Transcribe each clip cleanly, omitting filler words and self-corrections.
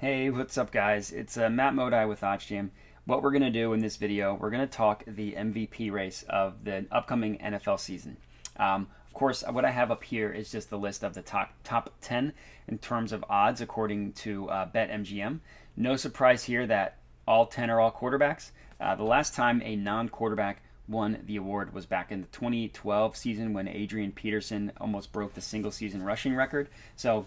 Hey, what's up, guys? It's Matt Modi with OddsJam. What we're going to do in this video, we're going to talk the MVP race of the upcoming NFL season. Of course, what I have up here is just the list of the top 10 in terms of odds according to BetMGM. No surprise here that all 10 are all quarterbacks. The last time a non-quarterback won the award was back in the 2012 season when Adrian Peterson almost broke the single season rushing record. So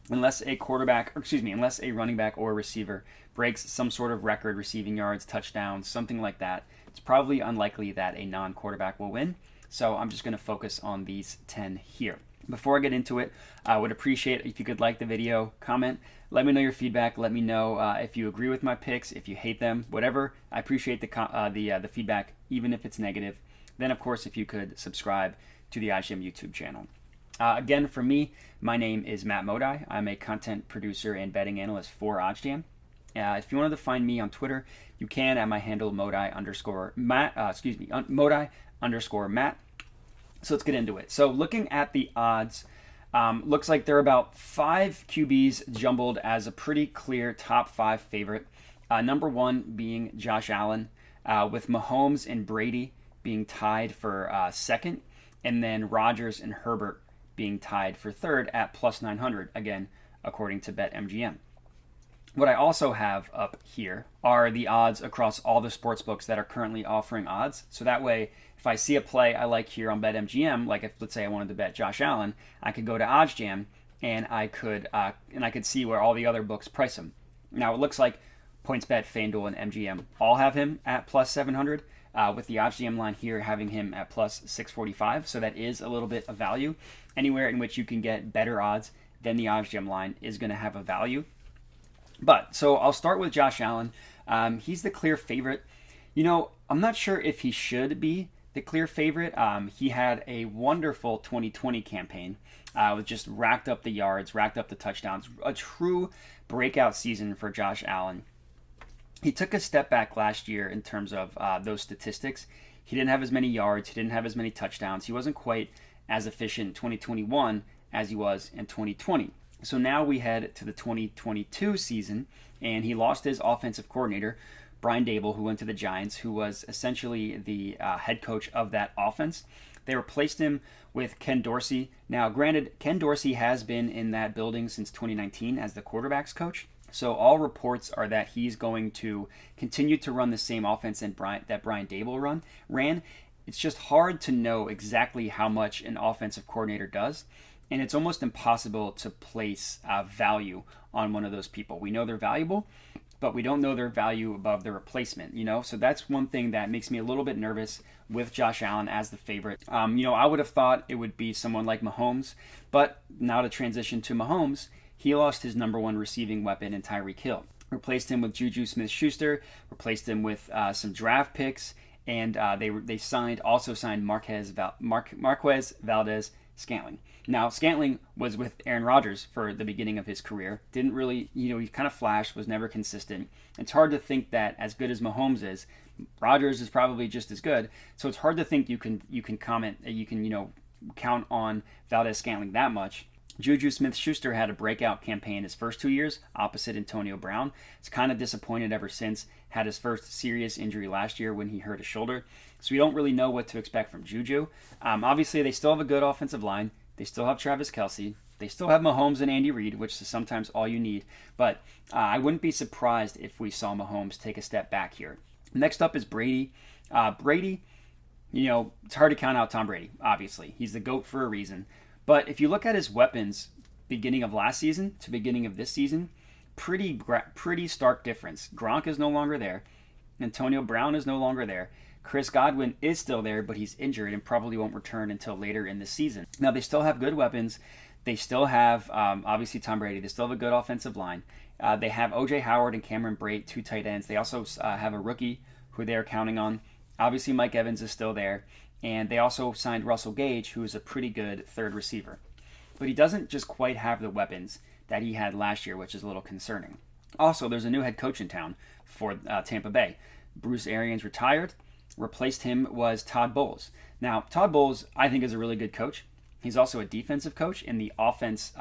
unless unless a running back or a receiver breaks some sort of record, receiving yards, touchdowns, something like that, it's probably unlikely that a non-quarterback will win. So I'm just going to focus on these 10 here. Before I get into it, I would appreciate if you could like the video, comment, let me know your feedback, let me know if you agree with my picks, if you hate them, whatever. I appreciate the feedback, even if it's negative. Then, of course, if you could subscribe to the OddsJam YouTube channel. Again, for me, my name is Matt Modi. I'm a content producer and betting analyst for OddsJam. If you wanted to find me on Twitter, you can at my handle Modi underscore Matt. So let's get into it. So looking at the odds, looks like there are about 5 QBs jumbled as a pretty clear top 5 favorite. Number 1 being Josh Allen, with Mahomes and Brady being tied for second, and then Rodgers and Herbert being tied for third at plus 900, again, according to BetMGM. What I also have up here are the odds across all the sports books that are currently offering odds. So that way, if I see a play I like here on BetMGM, like if let's say I wanted to bet Josh Allen, I could go to OddsJam and I could see where all the other books price him. Now it looks like PointsBet, FanDuel, and MGM all have him at plus 700. With the OddsJam line here having him at plus 645, so that is a little bit of value. Anywhere in which you can get better odds than the OddsJam line is going to have a value. But, so I'll start with Josh Allen. He's the clear favorite. You know, I'm not sure if he should be the clear favorite. He had a wonderful 2020 campaign with just racked up the yards, racked up the touchdowns. A true breakout season for Josh Allen. He took a step back last year in terms of those statistics. He didn't have as many yards. He didn't have as many touchdowns. He wasn't quite as efficient in 2021 as he was in 2020. So now we head to the 2022 season, and he lost his offensive coordinator, Brian Daboll, who went to the Giants, who was essentially the head coach of that offense. They replaced him with Ken Dorsey. Now, granted, Ken Dorsey has been in that building since 2019 as the quarterback's coach. So all reports are that he's going to continue to run the same offense that Brian Daboll ran. It's just hard to know exactly how much an offensive coordinator does, and it's almost impossible to place value on one of those people. We know they're valuable, but we don't know their value above their replacement, So that's one thing that makes me a little bit nervous with Josh Allen as the favorite. I would have thought it would be someone like Mahomes, but now to transition to Mahomes, he lost his number 1 receiving weapon in Tyreek Hill. Replaced him with Juju Smith-Schuster, replaced him with some draft picks, and they signed Marquez Valdes-Scantling. Now, Scantling was with Aaron Rodgers for the beginning of his career. Didn't really, he kind of flashed, was never consistent. It's hard to think that as good as Mahomes is, Rodgers is probably just as good. So it's hard to think you can count on Valdes-Scantling that much. Juju Smith-Schuster had a breakout campaign his first 2 years opposite Antonio Brown. He's kind of disappointed ever since. Had his first serious injury last year when he hurt his shoulder. So we don't really know what to expect from Juju. Obviously, they still have a good offensive line. They still have Travis Kelce. They still have Mahomes and Andy Reid, which is sometimes all you need. But I wouldn't be surprised if we saw Mahomes take a step back here. Next up is Brady. Brady, it's hard to count out Tom Brady, obviously. He's the GOAT for a reason. But if you look at his weapons beginning of last season to beginning of this season, pretty stark difference. Gronk is no longer there. Antonio Brown is no longer there. Chris Godwin is still there, but he's injured and probably won't return until later in the season. Now, they still have good weapons. They still have, obviously, Tom Brady. They still have a good offensive line. They have O.J. Howard and Cameron Brate, 2 tight ends. They also have a rookie who they're counting on. Obviously, Mike Evans is still there. And they also signed Russell Gage, who is a pretty good third receiver. But he doesn't just quite have the weapons that he had last year, which is a little concerning. Also, there's a new head coach in town for Tampa Bay. Bruce Arians retired. Replaced him was Todd Bowles. Now, Todd Bowles, I think, is a really good coach. He's also a defensive coach, and the offense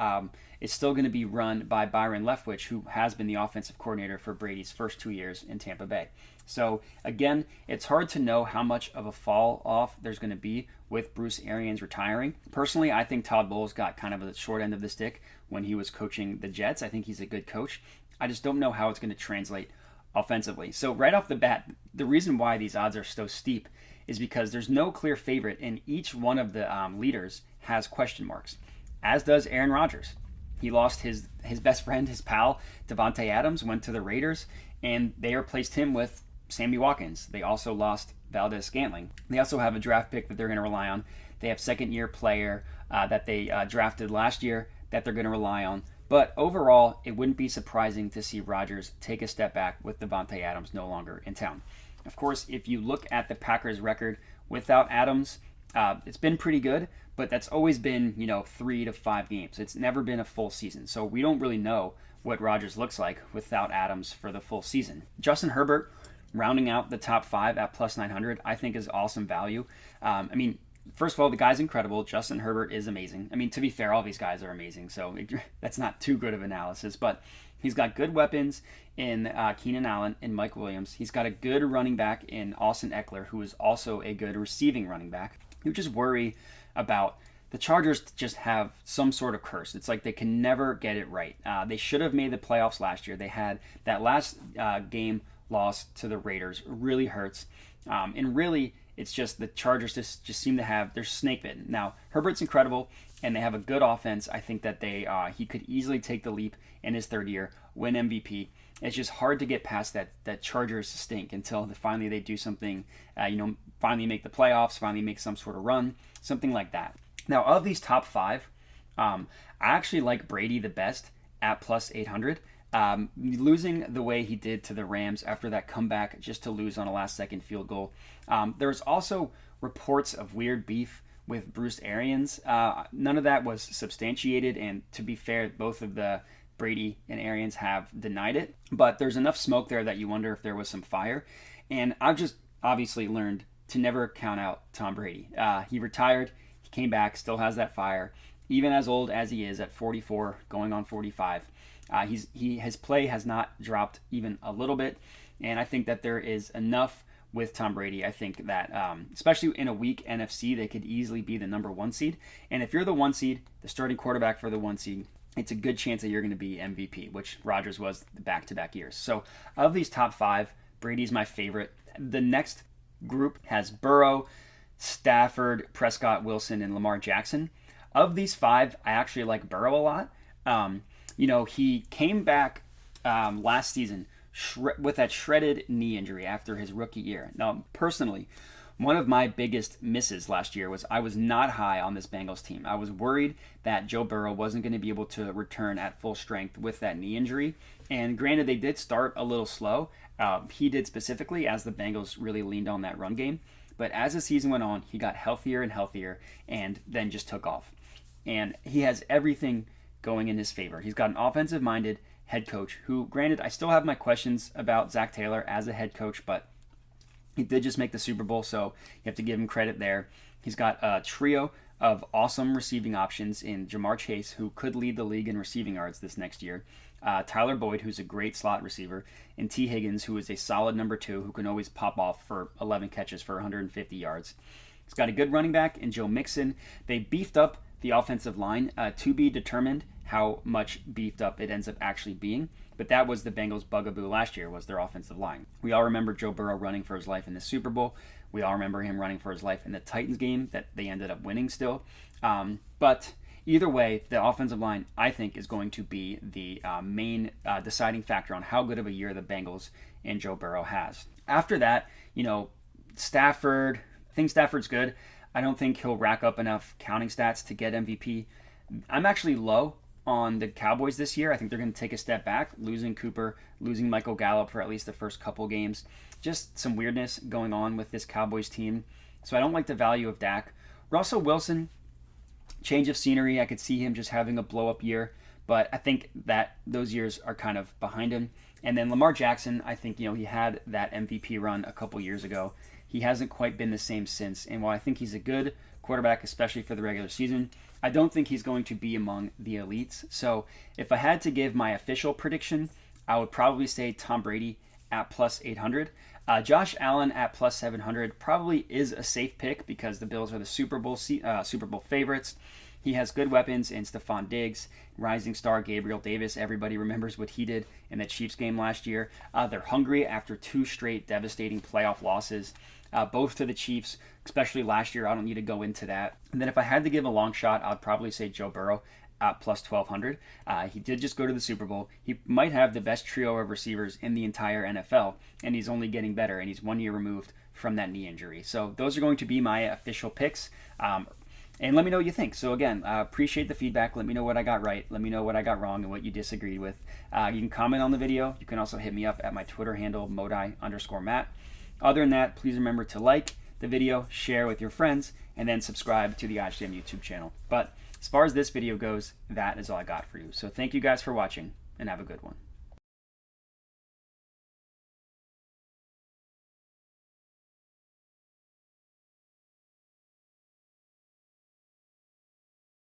is still going to be run by Byron Leftwich, who has been the offensive coordinator for Brady's first 2 years in Tampa Bay. So again, it's hard to know how much of a fall off there's going to be with Bruce Arians retiring. Personally, I think Todd Bowles got kind of a short end of the stick when he was coaching the Jets. I think he's a good coach. I just don't know how it's going to translate offensively. So right off the bat, the reason why these odds are so steep is because there's no clear favorite, and each one of the leaders has question marks, as does Aaron Rodgers. He lost his best friend, his pal, Devontae Adams, went to the Raiders, and they replaced him with Sammy Watkins. They also lost Valdez-Scantling. They also have a draft pick that they're going to rely on. They have second-year player that they drafted last year that they're going to rely on. But overall, it wouldn't be surprising to see Rodgers take a step back with Devontae Adams no longer in town. Of course, if you look at the Packers' record without Adams, it's been pretty good, but that's always been, 3 to 5 games. It's never been a full season. So we don't really know what Rodgers looks like without Adams for the full season. Justin Herbert, rounding out the top 5 at plus 900, I think is awesome value. First of all, the guy's incredible. Justin Herbert is amazing. To be fair, all these guys are amazing, so that's not too good of analysis. But he's got good weapons in Keenan Allen and Mike Williams. He's got a good running back in Austin Eckler, who is also a good receiving running back. You just worry about the Chargers just have some sort of curse. It's like they can never get it right. They should have made the playoffs last year. They had that last game loss to the Raiders. It really hurts. And really, it's just the Chargers just seem to have, they're snake bitten. Now, Herbert's incredible, and they have a good offense. I think that he could easily take the leap in his third year, win MVP. It's just hard to get past that Chargers stink until finally they do something, finally make the playoffs, finally make some sort of run, something like that. Now, of these top 5, I actually like Brady the best at plus 800. Losing the way he did to the Rams after that comeback just to lose on a last-second field goal. There's also reports of weird beef with Bruce Arians. None of that was substantiated, and to be fair, both of the Brady and Arians have denied it. But there's enough smoke there that you wonder if there was some fire. And I've just obviously learned to never count out Tom Brady. He retired, he came back, still has that fire. Even as old as he is at 44, going on 45. His play has not dropped even a little bit, and I think that there is enough with Tom Brady. I think that, especially in a weak NFC, they could easily be the number 1 seed. And if you're the 1 seed, the starting quarterback for the 1 seed, it's a good chance that you're going to be MVP, which Rodgers was the back-to-back years. So of these top 5, Brady's my favorite. The next group has Burrow, Stafford, Prescott, Wilson, and Lamar Jackson. Of these 5, I actually like Burrow a lot. He came back last season with that shredded knee injury after his rookie year. Now, personally, one of my biggest misses last year was I was not high on this Bengals team. I was worried that Joe Burrow wasn't going to be able to return at full strength with that knee injury. And granted, they did start a little slow. He did specifically, as the Bengals really leaned on that run game. But as the season went on, he got healthier and healthier and then just took off. And he has everything going in his favor. He's got an offensive-minded head coach who, granted, I still have my questions about Zach Taylor as a head coach, but he did just make the Super Bowl, so you have to give him credit there. He's got a trio of awesome receiving options in Jamar Chase, who could lead the league in receiving yards this next year, Tyler Boyd, who's a great slot receiver, and T. Higgins, who is a solid number 2 who can always pop off for 11 catches for 150 yards. He's got a good running back in Joe Mixon. They beefed up the offensive line, to be determined how much beefed up it ends up actually being. But that was the Bengals' bugaboo last year, was their offensive line. We all remember Joe Burrow running for his life in the Super Bowl. We all remember him running for his life in the Titans game that they ended up winning still. But either way, the offensive line, I think, is going to be the main deciding factor on how good of a year the Bengals and Joe Burrow has. After that, Stafford, I think Stafford's good. I don't think he'll rack up enough counting stats to get MVP. I'm actually low on the Cowboys this year. I think they're going to take a step back, losing Cooper, losing Michael Gallup for at least the first couple games. Just some weirdness going on with this Cowboys team. So I don't like the value of Dak. Russell Wilson, change of scenery. I could see him just having a blow-up year, but I think that those years are kind of behind him. And then Lamar Jackson, I think, he had that MVP run a couple years ago. He hasn't quite been the same since. And while I think he's a good quarterback, especially for the regular season, I don't think he's going to be among the elites. So if I had to give my official prediction, I would probably say Tom Brady at plus 800. Josh Allen at plus 700 probably is a safe pick because the Bills are the Super Bowl favorites. He has good weapons in Stephon Diggs, rising star Gabriel Davis. Everybody remembers what he did in the Chiefs game last year. They're hungry after 2 straight devastating playoff losses, both to the Chiefs, especially last year. I don't need to go into that. And then if I had to give a long shot, I'd probably say Joe Burrow at plus 1200. He did just go to the Super Bowl. He might have the best trio of receivers in the entire NFL, and he's only getting better, and he's 1 year removed from that knee injury. So those are going to be my official picks. And let me know what you think. So again, appreciate the feedback. Let me know what I got right. Let me know what I got wrong and what you disagreed with. You can comment on the video. You can also hit me up at my Twitter handle, Modi_Matt. Other than that, please remember to like the video, share with your friends, and then subscribe to the OddsJam YouTube channel. But as far as this video goes, that is all I got for you. So thank you guys for watching, and have a good one.